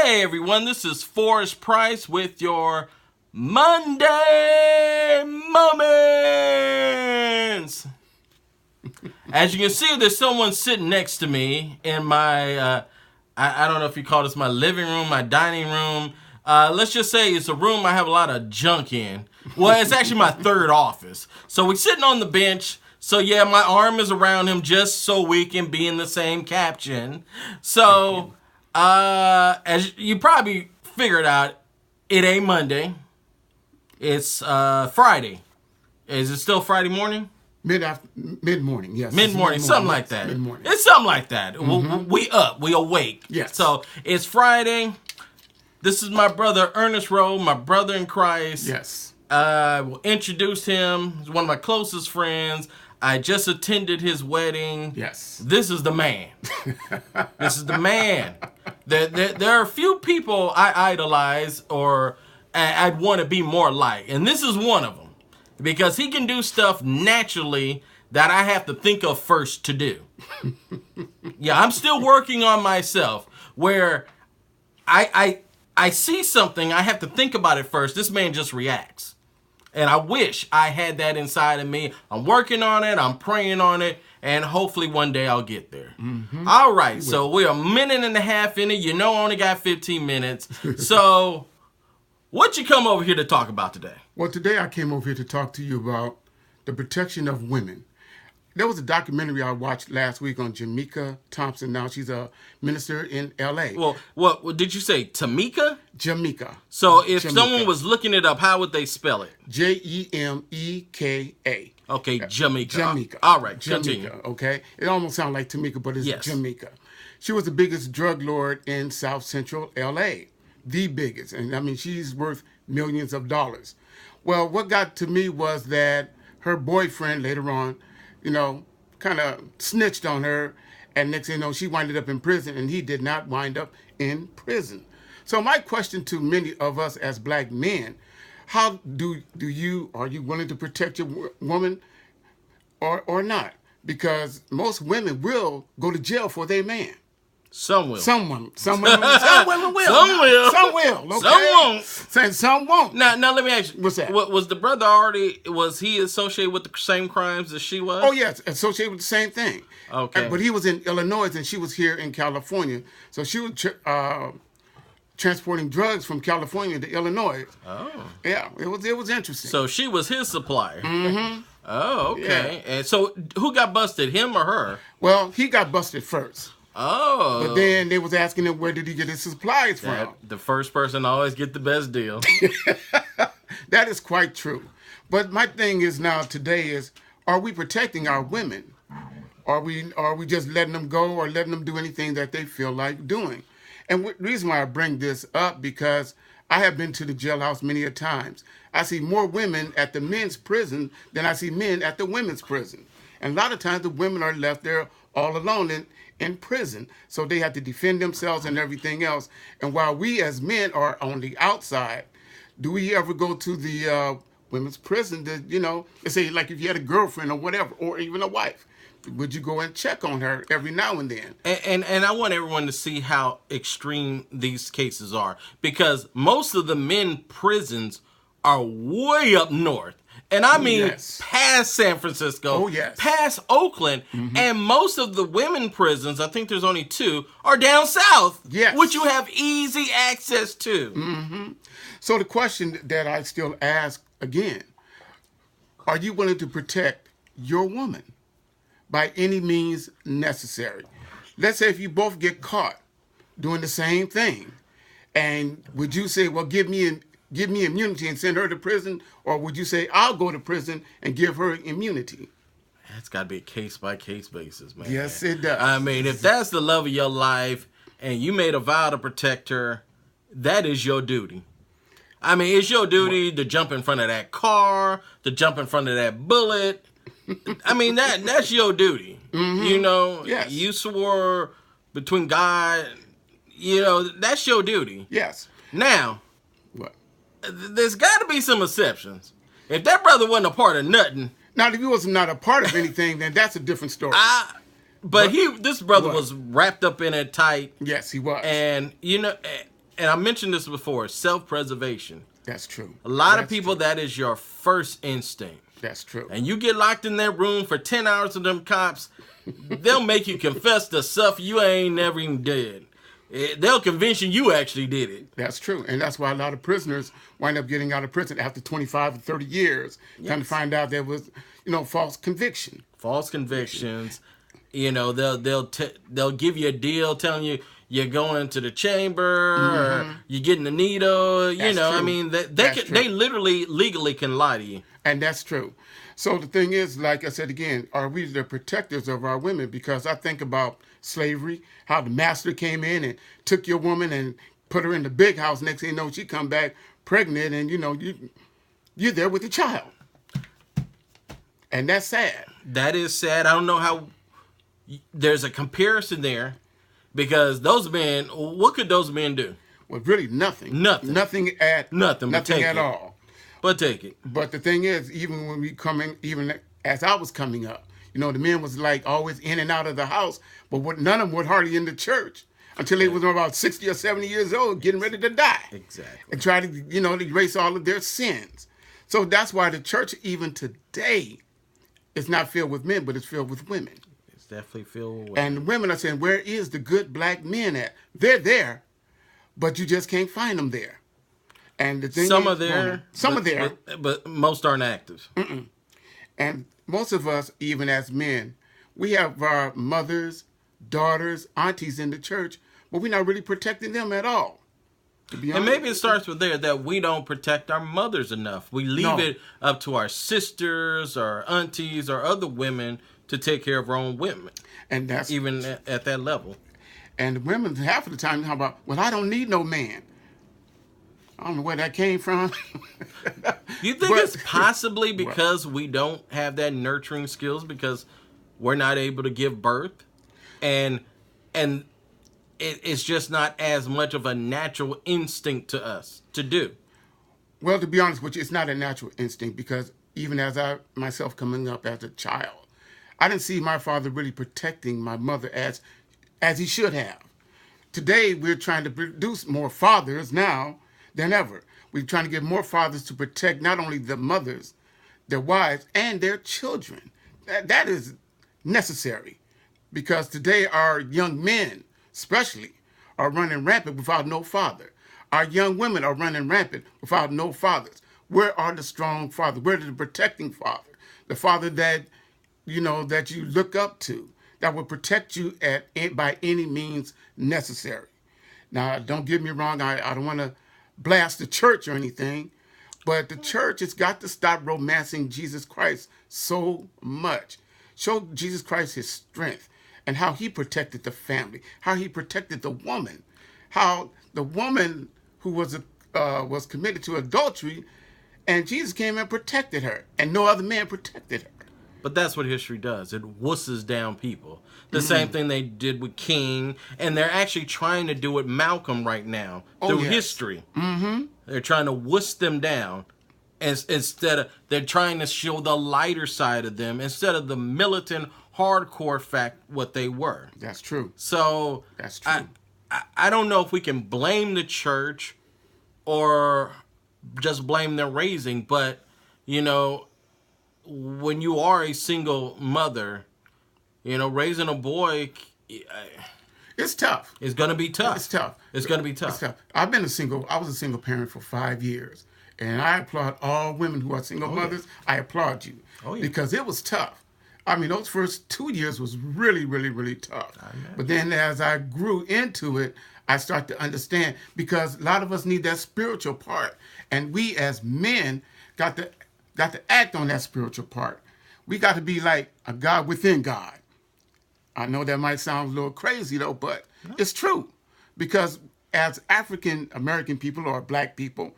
Hey everyone, this is Forrest Price with your Monday Moments. As you can see, there's someone sitting next to me in my, I don't know if you call this my living room, my dining room. Let's just say it's a room I have a lot of junk in. Well, it's actually my third office. So we're sitting on the bench. So yeah, my arm is around him just so we can be in the same caption. So, as you probably figured out, it ain't Monday. It's Friday. Is it still Friday morning? Mid-morning, yes. Mid-morning, something like that. Mid-morning. It's something like that. Mm-hmm. We up, we awake. Yes. So it's Friday. This is my brother Ernest Rowe, my brother in Christ. Yes. Will introduce him. He's one of my closest friends. I just attended his wedding. Yes. This is the man. This is the man. There are a few people I idolize or I'd want to be more like. And this is one of them. Because he can do stuff naturally that I have to think of first to do. Yeah, I'm still working on myself. Where I see something, I have to think about it first. This man just reacts. And I wish I had that inside of me. I'm working on it. I'm praying on it. And hopefully one day I'll get there. Mm-hmm. All right. So we're a minute and a half in it. You know I only got 15 minutes. So what you come over here to talk about today? Well, today I came over here to talk to you about the protection of women. There was a documentary I watched last week on Jamaica Thompson. Now she's a minister in L.A. Well, what did you say? Tamika? Jamaica. So if someone was looking it up, how would they spell it? Jameka. Okay, Jamaica. Jamaica. All right, Jamaica, continue. okay? It almost sounds like Tamika, but it's Yes. Jamaica. She was the biggest drug lord in South Central L.A. The biggest. And, I mean, she's worth millions of dollars. Well, what got to me was that her boyfriend later on, kind of snitched on her. And next thing you know, she winded up in prison, and he did not wind up in prison. So my question to many of us as black men, how are you willing to protect your woman or not? Because most women will go to jail for their man. Some will. Some women will. Some will. Some will. Okay? Some won't. Some won't. Now let me ask you. What's that? Was the brother was he associated with the same crimes as she was? Oh, yes. Associated with the same thing. Okay. But he was in Illinois and she was here in California. So she was transporting drugs from California to Illinois. Oh. Yeah. It was interesting. So she was his supplier. Mm-hmm. Oh, okay. Yeah. And so who got busted, him or her? Well, he got busted first. Oh. But then they was asking him where did he get his supplies from. The first person always get the best deal. That is quite true. But my thing is now today is, are we protecting our women? Are we just letting them go or letting them do anything that they feel like doing? And the reason why I bring this up, because I have been to the jailhouse many a times. I see more women at the men's prison than I see men at the women's prison. And a lot of times the women are left there all alone in prison. So they have to defend themselves and everything else. And while we as men are on the outside, do we ever go to the women's prison to, let's say like if you had a girlfriend or whatever, or even a wife, would you go and check on her every now and then? And I want everyone to see how extreme these cases are, because most of the men prisons are way up north. And I mean, past San Francisco, past Oakland, and most of the women prisons, I think there's only 2, are down south, which you have easy access to. Mm-hmm. So the question that I still ask again, are you willing to protect your woman by any means necessary? Let's say if you both get caught doing the same thing, and would you say, well, give me immunity and send her to prison? Or would you say, I'll go to prison and give her immunity? That's got to be a case-by-case basis, man. Yes, it does. I mean, if that's the love of your life and you made a vow to protect her, that is your duty. I mean, it's your duty to jump in front of that car, to jump in front of that bullet. I mean, that's your duty. Mm-hmm. You swore between God, that's your duty. Yes. Now, what? There's got to be some exceptions. If that brother wasn't a part of nothing. Now, if he was not a part of anything, then that's a different story. But this brother was wrapped up in it tight. Yes, he was. And, and I mentioned this before, self-preservation. That's true. A lot That's of people, true. that is your first instinct. That's true. And you get locked in that room for 10 hours with them cops, they'll make you confess to stuff you ain't never even did. They'll convince you actually did it. That's true. And that's why a lot of prisoners wind up getting out of prison after 25 or 30 years, trying to find out there was, false conviction. False convictions. They'll give you a deal telling you you're going to the chamber or you're getting the needle. That's true. I mean, they literally legally can lie to you. And that's true. So the thing is, like I said again, are we the protectors of our women? Because I think about slavery, how the master came in and took your woman and put her in the big house. Next thing you know, she come back pregnant, and you're there with the child, and that's sad. That is sad. I don't know how. There's a comparison there, because those men. What could those men do? Well, really nothing. Nothing at all. But take it. But the thing is, even when we even as I was coming up, the men was like always in and out of the house, but none of them were hardly in the church until they was about 60 or 70 years old, getting ready to die. Exactly. And try to, erase all of their sins. So that's why the church, even today, is not filled with men, but it's filled with women. It's definitely filled with women. And the women are saying, where is the good black men at? They're there, but you just can't find them there. And the thing some are there, but most aren't active. Mm-mm. And most of us, even as men, we have our mothers, daughters, aunties in the church, but we're not really protecting them at all. And maybe it starts with there, that we don't protect our mothers enough. We leave it up to our sisters or aunties or other women to take care of our own women. And that's even at that level. And women, half of the time, talk about, well, I don't need no man. I don't know where that came from. You think it's possibly because we don't have that nurturing skills, because we're not able to give birth, and it's just not as much of a natural instinct to us to do? Well, to be honest with you, it's not a natural instinct, because even as I myself coming up as a child, I didn't see my father really protecting my mother as he should have. Today, we're trying to produce more fathers now than ever. We're trying to get more fathers to protect not only the mothers, their wives, and their children. That is necessary, because today our young men, especially, are running rampant without no father. Our young women are running rampant without no fathers. Where are the strong fathers? Where is the protecting father? The father that that you look up to, that will protect you by any means necessary. Now, don't get me wrong. I don't want to blast the church or anything, but the church has got to stop romancing Jesus Christ so much. Show Jesus Christ his strength and how he protected the family, how he protected the woman, how the woman who was committed to adultery, and Jesus came and protected her, and no other man protected her. But that's what history does. It wusses down people. The same thing they did with King, and they're actually trying to do with Malcolm right now through history. Mm-hmm. They're trying to wuss them down, they're trying to show the lighter side of them instead of the militant, hardcore fact what they were. That's true. So that's true. I don't know if we can blame the church or just blame their raising, but when you are a single mother, raising a boy, it's tough. It's going to be tough. It's tough. It's going to be tough. It's tough. I was a single parent for 5 years, and I applaud all women who are single mothers. Yeah. I applaud you because it was tough. I mean, those first 2 years was really, really, really tough. But then as I grew into it, I start to understand, because a lot of us need that spiritual part, and we as men got to act on that spiritual part. We got to be like a God within God. I know that might sound a little crazy, though, but it's true. Because as African American people or black people,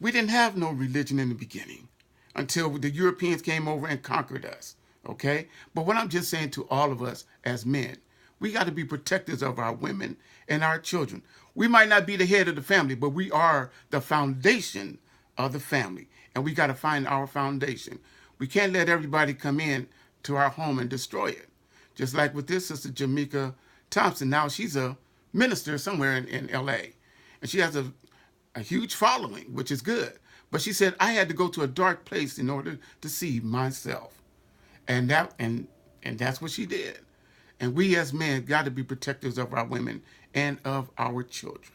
we didn't have no religion in the beginning until the Europeans came over and conquered us, okay? But what I'm just saying to all of us as men, we got to be protectors of our women and our children. We might not be the head of the family, but we are the foundation of the family. And we got to find our foundation. We can't let everybody come in to our home and destroy it. Just like with this sister, Jamaica Thompson. Now she's a minister somewhere in L.A. and she has a huge following, which is good. But she said, I had to go to a dark place in order to see myself. And that's what she did. And we as men got to be protectors of our women and of our children.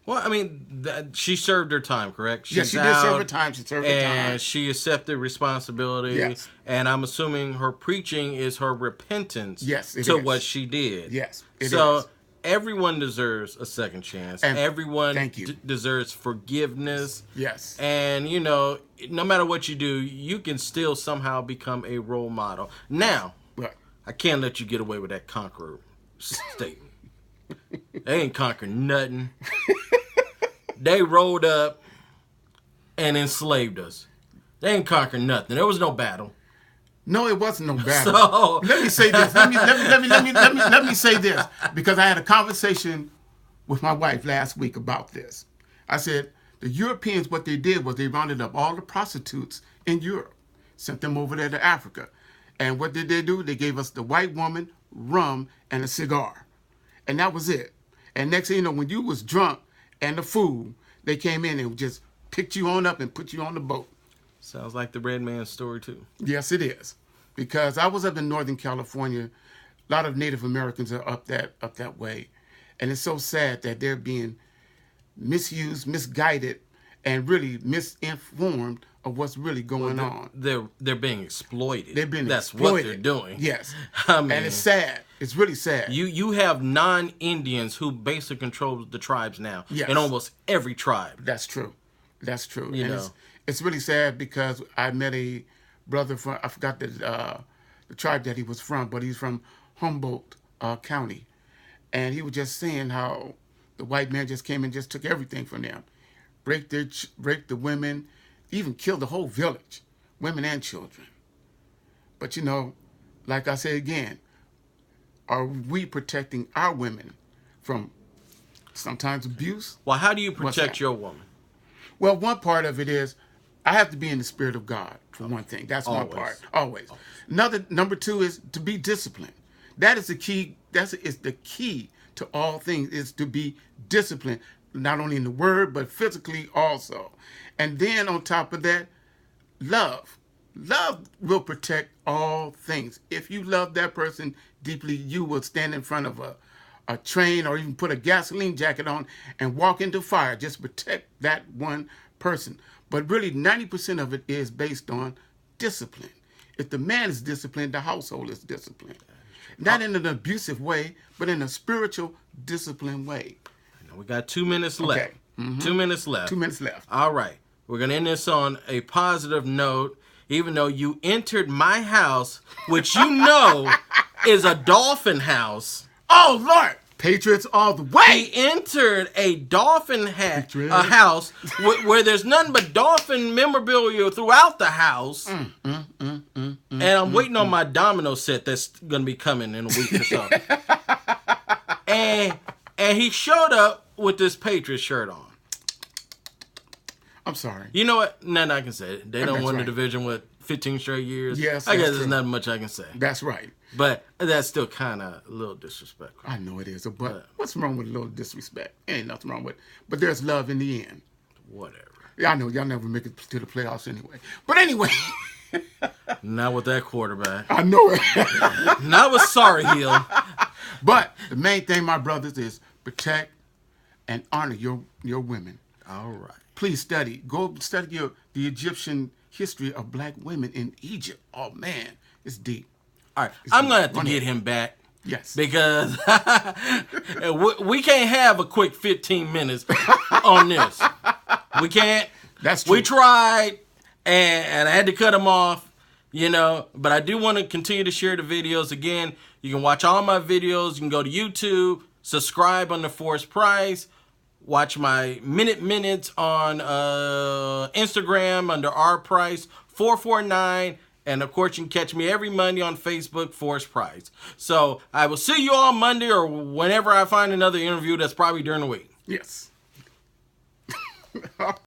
Well, I mean, she served her time, correct? Yes, she did serve her time. She served her time. And she accepted responsibility. Yes. And I'm assuming her preaching is her repentance Yes, it to is. what she did. Yes, it so is. everyone deserves a second chance. And everyone thank you. Deserves forgiveness. Yes. And, you know, no matter what you do, you can still somehow become a role model. Now, What? I can't let you get away with that conqueror statement. They ain't conquered nothing. They rolled up and enslaved us. They ain't conquered nothing. There was no battle. No, it wasn't no battle. So, Let me say this. Let me say this, because I had a conversation with my wife last week about this. I said the Europeans, what they did was they rounded up all the prostitutes in Europe, sent them over there to Africa, and what did they do? They gave us the white woman, rum, and a cigar, and that was it. And next thing you know, when you was drunk and the food, they came in and just picked you on up and put you on the boat. sounds like the Red Man's story, too. Yes, it is. Because I was up in Northern California. A lot of Native Americans are up that way. And it's so sad that they're being misused, misguided, and really misinformed of what's really going on. They're being exploited. They're being That's exploited. what they're doing. Yes. I mean, And it's sad. It's really sad. You have non-Indians who basically control the tribes now. Yes. In almost every tribe. That's true. That's true. You and know. it's really sad because I met a brother from, I forgot the tribe that he was from, but he's from Humboldt County. And he was just saying how the white man just came and just took everything from them. Break the women, even killed the whole village, women and children. But you know, like I say again, are we protecting our women from sometimes abuse? Well, how do you What's protect that? your woman? Well, one part of it is I have to be in the spirit of God, for one thing. That's one Always. part. Always. Number two is to be disciplined. That is the key. Is the key to all things, is to be disciplined, not only in the word, but physically also. And then on top of that, love. Love will protect all things. If you love that person deeply, you will stand in front of a train or even put a gasoline jacket on and walk into fire. Just protect that one person. But really, 90% of it is based on discipline. If the man is disciplined, the household is disciplined. Not in an abusive way, but in a spiritual, disciplined way. We got 2 minutes left. Okay. Mm-hmm. 2 minutes left. 2 minutes left. All right. We're going to end this on a positive note, even though you entered my house, which you know is a dolphin house. Oh, Lord! Patriots all the way! He entered a dolphin house where there's nothing but dolphin memorabilia throughout the house. And I'm waiting on my domino set that's going to be coming in a week or so. and he showed up with this Patriot shirt on. I'm sorry. You know what? Nothing I can say. They don't That's win right. the division with 15 straight years. Yes, I guess that's there's true. not much I can say. That's right. But that's still kind of a little disrespectful. I know it is, but what's wrong with a little disrespect? Ain't nothing wrong with it. But there's love in the end. Whatever. Yeah, I know y'all never make it to the playoffs anyway. But anyway, Not with that quarterback. I know it. Not with Sorry Hill. But the main thing, my brothers, is protect and honor your women. All right. Please study. Go study the Egyptian history of black women in Egypt. Oh man, it's deep. All right. I'm going to have to Run get it. him back. Yes. Because we can't have a quick 15 minutes on this. We can't. That's true. We tried, and I had to cut him off, you know. But I do want to continue to share the videos. Again, you can watch all my videos. You can go to YouTube, subscribe under Forrest Price, watch my minutes on Instagram under R Price 449. And, of course, you can catch me every Monday on Facebook, Forrest Price. So I will see you all Monday or whenever I find another interview that's probably during the week. Yes.